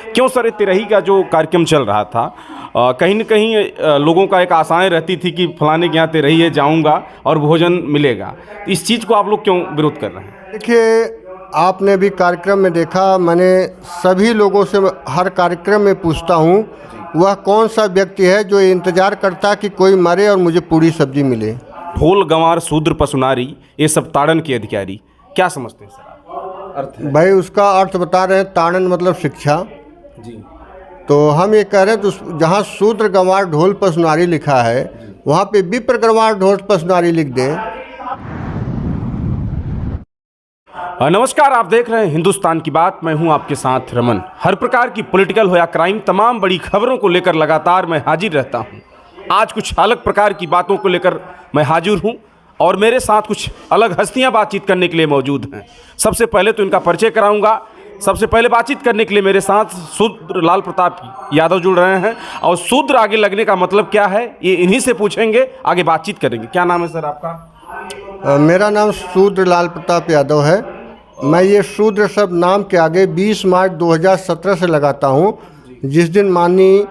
क्यों सर, तिरही का जो कार्यक्रम चल रहा था, कहीं न कहीं लोगों का एक आशाएं रहती थी कि फलाने के यहाँ तिरही है, जाऊँगा और भोजन मिलेगा। इस चीज़ को आप लोग क्यों विरोध कर रहे हैं? देखिए, आपने भी कार्यक्रम में देखा, मैंने सभी लोगों से हर कार्यक्रम में पूछता हूँ, वह कौन सा व्यक्ति है जो इंतज़ार करता कि कोई मरे और मुझे पूरी सब्जी मिले। ढोल गंवार शूद्र पशुनारी ये सब ताड़न के अधिकारी, क्या समझते हैं सर आप अर्थ है? भाई उसका अर्थ बता रहे हैं, ताड़न मतलब शिक्षा। जी। तो हम ये कह रहे हैं, तो जहाँ शूद्र गंवार ढोल पशुनारी लिखा है वहाँ पे विप्र गंवार ढोल पशुनारी लिख दें। नमस्कार, आप देख रहे हैं हिंदुस्तान की बात। मैं हूं आपके साथ रमन। हर प्रकार की पॉलिटिकल हो या क्राइम, तमाम बड़ी खबरों को लेकर लगातार मैं हाजिर रहता हूं। आज कुछ अलग प्रकार की बातों को लेकर मैं हाजिर हूं और मेरे साथ कुछ अलग हस्तियां बातचीत करने के लिए मौजूद हैं। सबसे पहले तो इनका परिचय कराऊंगा। सबसे पहले बातचीत करने के लिए मेरे साथ शूद्र लाल प्रताप यादव जुड़ रहे हैं, और शूद्र आगे लगने का मतलब क्या है ये इन्हीं से पूछेंगे, आगे बातचीत करेंगे। क्या नाम है सर आपका? मेरा नाम शूद्र लाल प्रताप यादव है। मैं ये शूद्र शब्द नाम के आगे 20 मार्च 2017 से लगाता हूँ, जिस दिन माननीय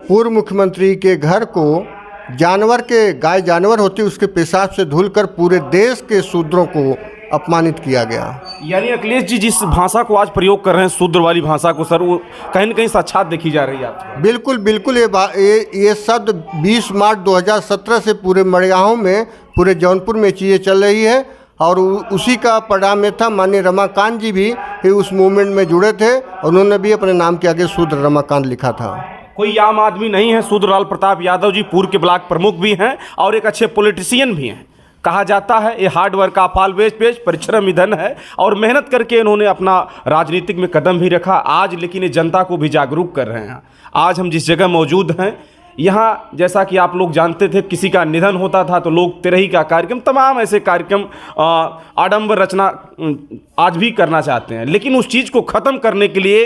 पूर्व मुख्यमंत्री के घर को गाय जानवर होती उसके पेशाब से धुलकर पूरे देश के शूद्रों को अपमानित किया गया। यानी अखिलेश जी जिस भाषा को आज प्रयोग कर रहे हैं, शूद्र वाली भाषा को सर, वो कहीं न कहीं साक्षात देखी जा रही है आपको? बिल्कुल बिल्कुल, ये शब्द 20 मार्च 2017 से पूरे मड़ियाहों में, पूरे जौनपुर में चीज़ें चल रही है, और उसी का परिणाम में था। माननीय रमाकांत जी भी उस मूवमेंट में जुड़े थे, और उन्होंने भी अपने नाम के आगे शूद्र रमाकांत लिखा था। कोई आम आदमी नहीं है। शूद्र लाल प्रताप यादव जी पूर्व के ब्लॉक प्रमुख भी हैं और एक अच्छे पॉलिटिशियन भी हैं। कहा जाता है ये हार्ड वर्क का फाल पेज परिश्रम निधन है, और मेहनत करके इन्होंने अपना राजनीतिक में कदम भी रखा आज, लेकिन ये जनता को भी जागरूक कर रहे हैं। आज हम जिस जगह मौजूद हैं, यहाँ जैसा कि आप लोग जानते थे, किसी का निधन होता था तो लोग तिरही का कार्यक्रम, तमाम ऐसे कार्यक्रम आडंबर रचना आज भी करना चाहते हैं, लेकिन उस चीज़ को ख़त्म करने के लिए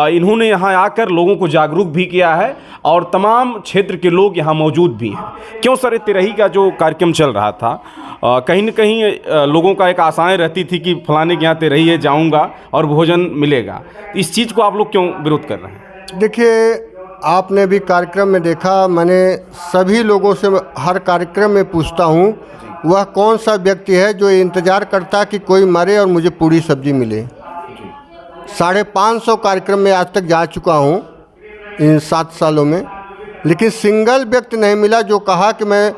इन्होंने यहाँ आकर लोगों को जागरूक भी किया है, और तमाम क्षेत्र के लोग यहाँ मौजूद भी हैं। क्यों सर, तिरही का जो कार्यक्रम चल रहा था, कहीं न कहीं लोगों का एक आशाएं रहती थी कि फलाने के यहाँ तिरही है, जाऊँगा और भोजन मिलेगा। इस चीज़ को आप लोग क्यों विरोध कर रहे हैं? देखिए, आपने भी कार्यक्रम में देखा, मैंने सभी लोगों से हर कार्यक्रम में पूछता हूँ, वह कौन सा व्यक्ति है जो इंतज़ार करता कि कोई मरे और मुझे पूरी सब्जी मिले। 550 कार्यक्रम में आज तक जा चुका हूँ इन 7 सालों में, लेकिन सिंगल व्यक्ति नहीं मिला जो कहा कि मैं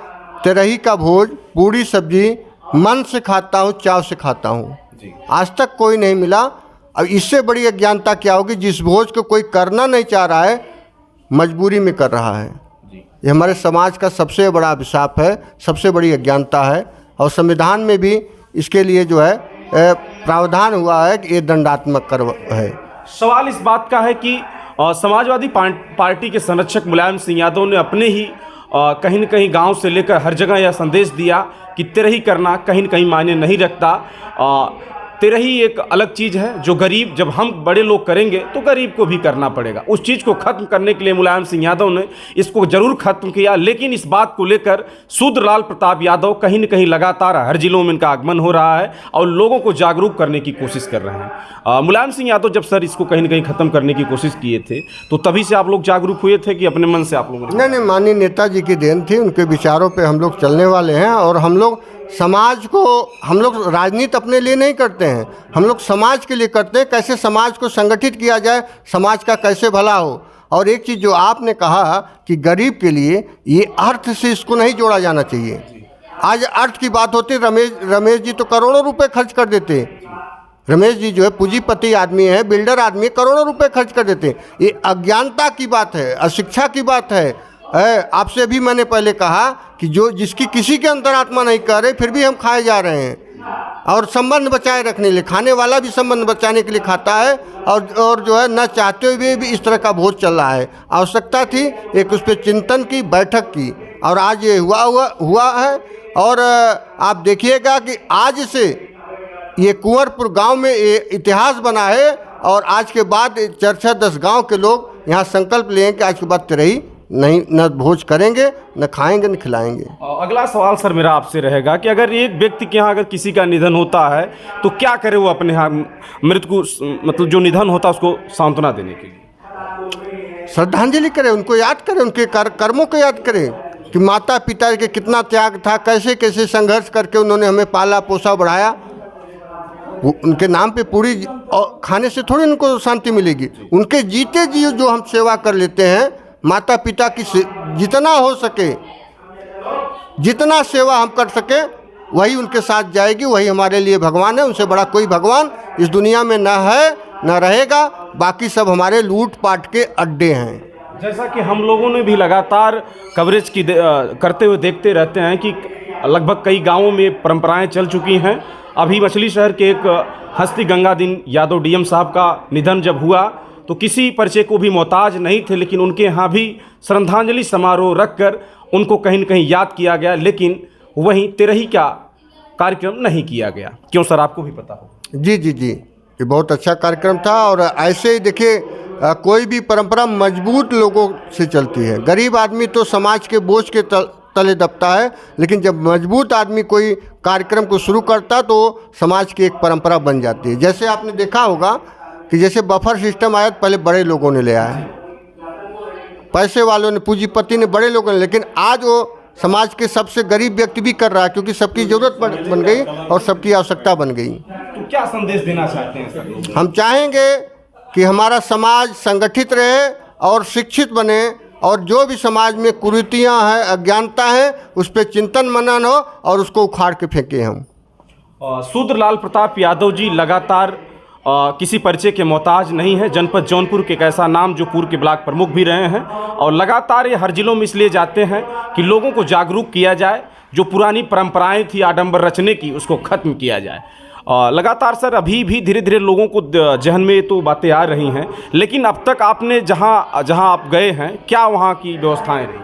तिरही का भोज, पूरी सब्जी मन से खाता हूँ, चाव से खाता हूँ। आज तक कोई नहीं मिला। अब इससे बड़ी अज्ञानता क्या होगी? जिस भोज को कोई करना नहीं चाह रहा है, मजबूरी में कर रहा है। ये हमारे समाज का सबसे बड़ा अभिशाप है, सबसे बड़ी अज्ञानता है, और संविधान में भी इसके लिए जो है प्रावधान हुआ है कि ये दंडात्मक कर है। सवाल इस बात का है कि समाजवादी पार्टी के संरक्षक मुलायम सिंह यादव ने अपने ही कहीं न कहीं गांव से लेकर हर जगह यह संदेश दिया कि तिरही करना कहीं न कहीं मायने नहीं रखता। तिरही एक अलग चीज़ है जो गरीब, जब हम बड़े लोग करेंगे तो गरीब को भी करना पड़ेगा। उस चीज़ को ख़त्म करने के लिए मुलायम सिंह यादव ने इसको ज़रूर ख़त्म किया, लेकिन इस बात को लेकर शूद्र लाल प्रताप यादव कहीं न कहीं लगातार हर जिलों में इनका आगमन हो रहा है और लोगों को जागरूक करने की कोशिश कर रहे हैं। मुलायम सिंह यादव जब सर इसको कहीं न कहीं ख़त्म करने की कोशिश किए थे, तो तभी से आप लोग जागरूक हुए थे कि अपने मन से आप लोगों ने? नहीं, माननीय नेताजी की देन थी, उनके विचारों पर हम लोग चलने वाले हैं, और हम लोग समाज को, हम लोग राजनीति अपने लिए नहीं करते हैं, हम लोग समाज के लिए करते हैं। कैसे समाज को संगठित किया जाए, समाज का कैसे भला हो। और एक चीज़ जो आपने कहा कि गरीब के लिए, ये अर्थ से इसको नहीं जोड़ा जाना चाहिए। आज अर्थ की बात होती, रमेश जी तो करोड़ों रुपए खर्च कर देते। रमेश जी जो है पूंजीपति आदमी है, बिल्डर आदमी, करोड़ों रुपए खर्च कर देते। ये अज्ञानता की बात है, अशिक्षा की बात है। आपसे भी मैंने पहले कहा कि जो जिसकी किसी के अंदर आत्मा नहीं कर रहे, फिर भी हम खाए जा रहे हैं, और संबंध बचाए रखने के लिए, खाने वाला भी संबंध बचाने के लिए खाता है, और जो है न चाहते हुए भी इस तरह का भोज चल रहा है। आवश्यकता थी एक उस पर चिंतन की, बैठक की, और आज ये हुआ है। और आप देखिएगा कि आज से ये कुंवरपुर गांव में ये इतिहास बना है, और आज के बाद 4-10 गाँव के लोग यहाँ संकल्प लें कि आज के बाद तिरही नहीं, न भोज करेंगे, न खाएंगे, न खिलाएंगे। अगला सवाल सर मेरा आपसे रहेगा कि अगर एक व्यक्ति के यहाँ अगर किसी का निधन होता है तो क्या करे वो अपने यहाँ मृत को, मतलब जो निधन होता है उसको सांत्वना देने के लिए? श्रद्धांजलि करें, उनको याद करें, उनके कर्मों को याद करें कि माता पिता के कितना त्याग था, कैसे कैसे संघर्ष करके उन्होंने हमें पाला पोसा बढ़ाया। उनके नाम पे पूरी और खाने से थोड़ी उनको शांति मिलेगी। उनके जीते जी जो हम सेवा कर लेते हैं, माता पिता की जितना हो सके, जितना सेवा हम कर सके वही उनके साथ जाएगी, वही हमारे लिए भगवान है। उनसे बड़ा कोई भगवान इस दुनिया में न है न रहेगा। बाकी सब हमारे लूट पाट के अड्डे हैं। जैसा कि हम लोगों ने भी लगातार कवरेज करते हुए देखते रहते हैं कि लगभग कई गांवों में परंपराएं चल चुकी हैं। अभी मछली शहर के एक हस्ती गंगादीन यादव डीएम साहब का निधन जब हुआ तो किसी परिचय को भी मोहताज नहीं थे, लेकिन उनके यहाँ भी श्रद्धांजलि समारोह रखकर उनको कहीं न कहीं याद किया गया, लेकिन वहीं तेरही का कार्यक्रम नहीं किया गया। क्यों सर, आपको भी पता हो? जी जी जी, ये बहुत अच्छा कार्यक्रम था। और ऐसे ही देखिए, कोई भी परंपरा मजबूत लोगों से चलती है। गरीब आदमी तो समाज के बोझ के तले दबता है, लेकिन जब मजबूत आदमी कोई कार्यक्रम को शुरू करता तो समाज की एक परंपरा बन जाती है। जैसे आपने देखा होगा कि जैसे बफर सिस्टम आया, पहले बड़े लोगों ने ले आया, पैसे वालों ने, पूंजीपति ने, बड़े लोगों ने, लेकिन आज वो समाज के सबसे गरीब व्यक्ति भी कर रहा है, क्योंकि सबकी ज़रूरत बन गई और सबकी आवश्यकता बन गई। तो क्या संदेश देना चाहते हैं सर? हम चाहेंगे कि हमारा समाज संगठित रहे और शिक्षित बने, और जो भी समाज में कुरीतियाँ हैं, अज्ञानता है, उस पर चिंतन मनन हो और उसको उखाड़ के फेंके हम। शूद्रलाल प्रताप यादव जी लगातार किसी परिचय के मोहताज नहीं है। जनपद जौनपुर के एक ऐसा नाम जो पूर्व के ब्लॉक प्रमुख भी रहे हैं, और लगातार ये हर जिलों में इसलिए जाते हैं कि लोगों को जागरूक किया जाए, जो पुरानी परंपराएं थी आडंबर रचने की उसको ख़त्म किया जाए। लगातार सर अभी भी धीरे धीरे लोगों को जहन में तो बातें आ रही हैं, लेकिन अब तक आपने जहां जहां आप गए हैं, क्या वहां की व्यवस्थाएं रही?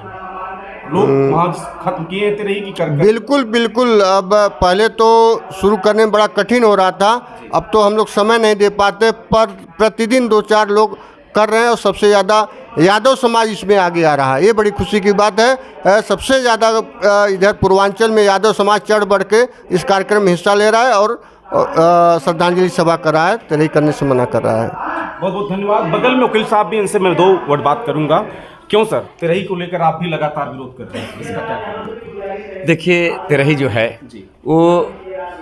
लोग वहां खत्म किए थे रही कि कर? बिल्कुल बिल्कुल। अब पहले तो शुरू करने में बड़ा कठिन हो रहा था, अब तो हम लोग समय नहीं दे पाते, पर प्रतिदिन 2-4 लोग कर रहे हैं, और सबसे ज़्यादा यादव समाज इसमें आगे आ रहा है। ये बड़ी खुशी की बात है। सबसे ज़्यादा इधर पूर्वांचल में यादव समाज चढ़ बढ़ के इस कार्यक्रम में हिस्सा ले रहा है और श्रद्धांजलि सभा कर रहा है, तेरही करने से मना कर रहा है। बहुत बहुत धन्यवाद। बगल में वकील साहब भी, इनसे मैं 2 वर्ड बात करूंगा। क्यों सर, तेरही को लेकर आप भी लगातार विरोध कर रहे हैं, इसका क्या कारण? देखिए, तेरही जो है वो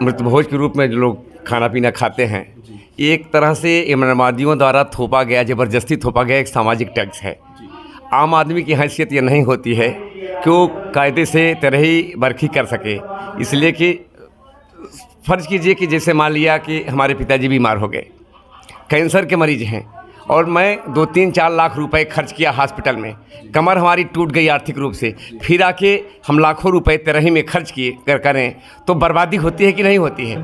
मृतभोज के रूप में जो लोग खाना पीना खाते हैं, एक तरह से इमामवादियों द्वारा थोपा गया, ज़बरदस्ती थोपा गया एक सामाजिक टैक्स है। आम आदमी की हैसियत ये नहीं होती है कि वो कायदे से तेरही बरखी कर सके, इसलिए कि फ़र्ज़ कीजिए कि जैसे मान लिया कि हमारे पिताजी बीमार हो गए, कैंसर के मरीज़ हैं, और मैं 2-3-4 लाख रुपए खर्च किया हॉस्पिटल में, कमर हमारी टूट गई आर्थिक रूप से, फिर आके हम लाखों रुपए तेरही में खर्च किए करें, तो बर्बादी होती है कि नहीं होती है?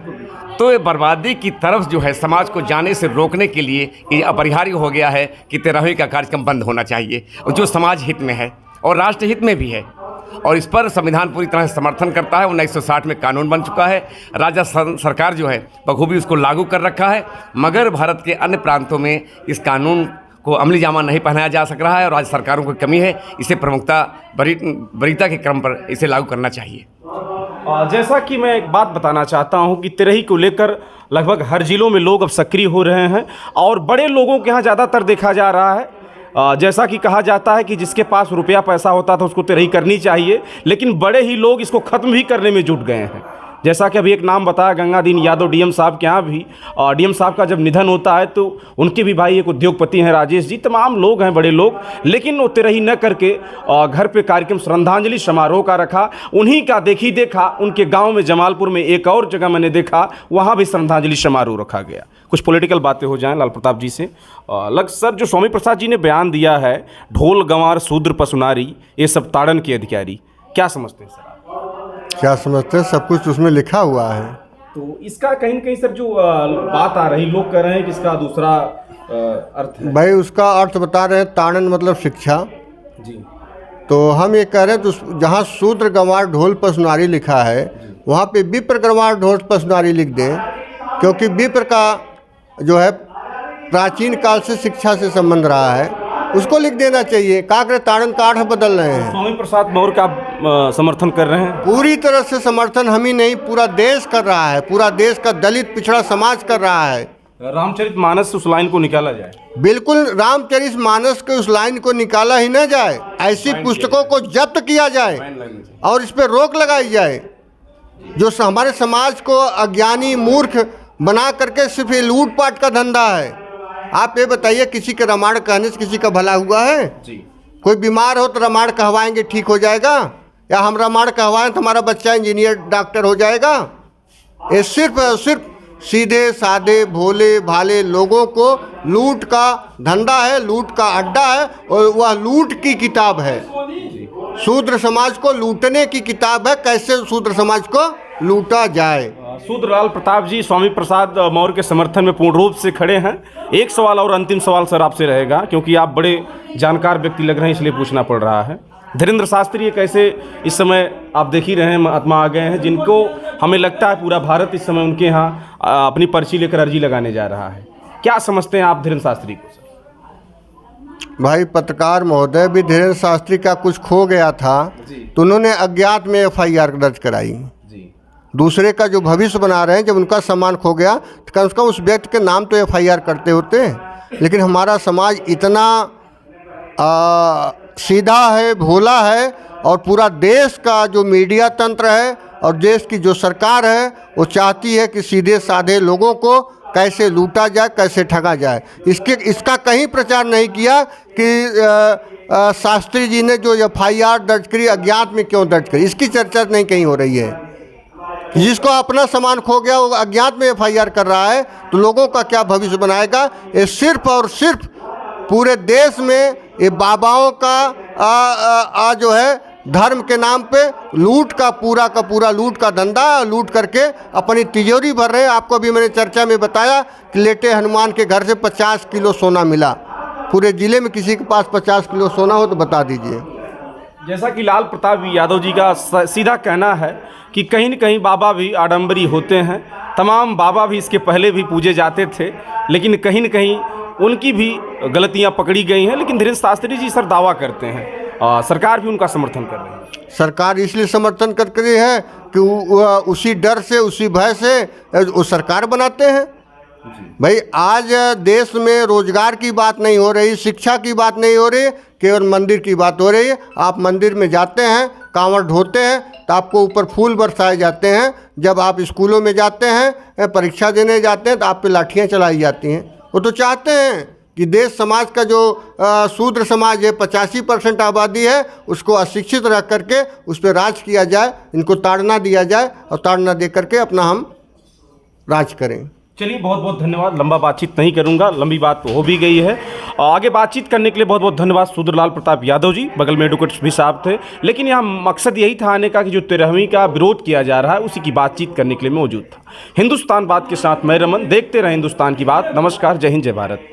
तो ये बर्बादी की तरफ जो है समाज को जाने से रोकने के लिए ये अपरिहार्य हो गया है कि तेरही का कार्यक्रम बंद होना चाहिए, जो समाज हित में है और राष्ट्र हित में भी है, और इस पर संविधान पूरी तरह से समर्थन करता है। 1960 में कानून बन चुका है, राजस्थान सरकार जो है बखूबी उसको लागू कर रखा है, मगर भारत के अन्य प्रांतों में इस कानून को अमली जामा नहीं पहनाया जा सक रहा है, और राज्य सरकारों की कमी है। इसे प्रमुखता वरीयता के क्रम पर इसे लागू करना चाहिए। जैसा कि मैं एक बात बताना चाहता हूं कि तेरही को लेकर लगभग हर जिलों में लोग अब सक्रिय हो रहे हैं, और बड़े लोगों के यहाँ ज़्यादातर देखा जा रहा है। जैसा कि कहा जाता है कि जिसके पास रुपया पैसा होता था उसको तेरही करनी चाहिए, लेकिन बड़े ही लोग इसको ख़त्म भी करने में जुट गए हैं। जैसा कि अभी एक नाम बताया गंगादीन यादव डीएम साहब के यहाँ भी, डीएम साहब का जब निधन होता है तो उनके भी भाई एक उद्योगपति हैं राजेश जी, तमाम लोग हैं बड़े लोग, लेकिन वो तेरही न करके घर पे कार्यक्रम श्रद्धांजलि समारोह का रखा। उन्हीं का देखी देखा उनके गांव में जमालपुर में एक और जगह मैंने देखा, वहाँ भी श्रद्धांजलि समारोह रखा गया। कुछ पॉलिटिकल बातें हो जाएं लाल प्रताप जी से। सर, जो स्वामी प्रसाद जी ने बयान दिया है, ढोल गंवार शूद्र पशुनारी ये सब ताड़न के अधिकारी, क्या समझते हैं सर? क्या समझते हैं? सब कुछ उसमें लिखा हुआ है। तो इसका कहीं न कहीं सर जो बात आ रही, लोग कह रहे हैं कि इसका दूसरा अर्थ है। भाई उसका अर्थ बता रहे हैं, ताड़न मतलब शिक्षा जी। तो हम ये कह रहे हैं, तो जहाँ शूद्र गंवार ढोल पशुनारी लिखा है वहाँ पे विप्र गंवार ढोल पशुनारी लिख दें, क्योंकि विप्र का जो है प्राचीन काल से शिक्षा से संबंध रहा है, उसको लिख देना चाहिए। काकर ताड़न का अर्थ बदल रहे हैं। स्वामी प्रसाद मौर्य का समर्थन कर रहे हैं? पूरी तरह से समर्थन हम ही नहीं, पूरा देश कर रहा है, पूरा देश का दलित पिछड़ा समाज कर रहा है। रामचरितमानस से उस लाइन को निकाला जाए। बिल्कुल, रामचरितमानस के उस लाइन को निकाला ही न जाए, ऐसी पुस्तकों को जब्त किया जाए और इस पर रोक लगाई जाए। जो हमारे समाज को अज्ञानी मूर्ख बना करके सिर्फ ये लूटपाट का धंधा है। आप ये बताइए, किसी के रामायण कहने से किसी का भला हुआ है? जी। कोई बीमार हो तो रामायण कहवाएंगे ठीक हो जाएगा, या हम रामायण कहवाएं तो हमारा बच्चा इंजीनियर डॉक्टर हो जाएगा? ये सिर्फ सीधे साधे भोले भाले लोगों को लूट का धंधा है, लूट का अड्डा है, और वह लूट की किताब है। शूद्र समाज को लूटने की किताब है, कैसे शूद्र समाज को लूटा जाए। शूद्रलाल प्रताप जी स्वामी प्रसाद मौर्य के समर्थन में पूर्ण रूप से खड़े हैं। एक सवाल और अंतिम सवाल सर आपसे रहेगा, क्योंकि आप बड़े जानकार व्यक्ति लग रहे हैं, इसलिए पूछना पड़ रहा है। धीरेन्द्र शास्त्री कैसे इस समय आप देख ही रहे हैं, महात्मा आ गए हैं जिनको हमें लगता है पूरा भारत इस समय उनके यहाँ अपनी पर्ची लेकर अर्जी लगाने जा रहा है। क्या समझते हैं आप धीरेन्द्र शास्त्री को? सर भाई पत्रकार महोदय, भी धीरेन्द्र शास्त्री का कुछ खो गया था तो उन्होंने अज्ञात में FIR दर्ज कराई। दूसरे का जो भविष्य बना रहे हैं, जब उनका सम्मान खो गया तो कम से कम उस व्यक्ति के नाम तो FIR करते होते। लेकिन हमारा समाज इतना सीधा है, भोला है, और पूरा देश का जो मीडिया तंत्र है और देश की जो सरकार है वो चाहती है कि सीधे साधे लोगों को कैसे लूटा जाए, कैसे ठगा जाए। इसका कहीं प्रचार नहीं किया कि शास्त्री जी ने जो FIR दर्ज करी अज्ञात में क्यों दर्ज करी, इसकी चर्चा नहीं कहीं हो रही है। जिसको अपना सामान खो गया वो अज्ञात में FIR कर रहा है, तो लोगों का क्या भविष्य बनाएगा? ये सिर्फ और सिर्फ पूरे देश में ये बाबाओं का जो है धर्म के नाम पे लूट का पूरा लूट का धंधा, लूट करके अपनी तिजोरी भर रहे हैं। आपको भी मैंने चर्चा में बताया कि लेटे हनुमान के घर से 50 किलो सोना मिला। पूरे ज़िले में किसी के पास 50 किलो सोना हो तो बता दीजिए। जैसा कि लाल प्रताप यादव जी का सीधा कहना है कि कहीं न कहीं बाबा भी आडंबरी होते हैं। तमाम बाबा भी इसके पहले भी पूजे जाते थे, लेकिन कहीं न कहीं उनकी भी गलतियां पकड़ी गई हैं। लेकिन धीरेन्द्र शास्त्री जी सर दावा करते हैं, सरकार भी उनका समर्थन कर रही है। सरकार इसलिए समर्थन कर रही है कि उसी डर से, उसी भय से वो सरकार बनाते हैं। भाई आज देश में रोजगार की बात नहीं हो रही, शिक्षा की बात नहीं हो रही, केवल मंदिर की बात हो रही है। आप मंदिर में जाते हैं, कांवड़ ढोते हैं तो आपको ऊपर फूल बरसाए जाते हैं। जब आप स्कूलों में जाते हैं, परीक्षा देने जाते हैं तो आप पे लाठियाँ चलाई जाती हैं। वो तो चाहते हैं कि देश समाज का जो शूद्र समाज है, 85% आबादी है, उसको अशिक्षित रख करके उस पर राज किया जाए, इनको ताड़ना दिया जाए और ताड़ना दे करके अपना हम राज करें। चलिए, बहुत बहुत धन्यवाद। लंबा बातचीत नहीं करूंगा, लंबी बात तो हो भी गई है। आगे बातचीत करने के लिए बहुत बहुत धन्यवाद शूद्रलाल प्रताप यादव जी। बगल में एडवोकेट भी साहब थे, लेकिन यहाँ मकसद यही था आने का कि जो 13वीं का विरोध किया जा रहा है उसी की बातचीत करने के लिए मौजूद था। हिंदुस्तान बात के साथ मैं रमन, देखते रहे हिंदुस्तान की बात। नमस्कार, जय हिंद, जय भारत।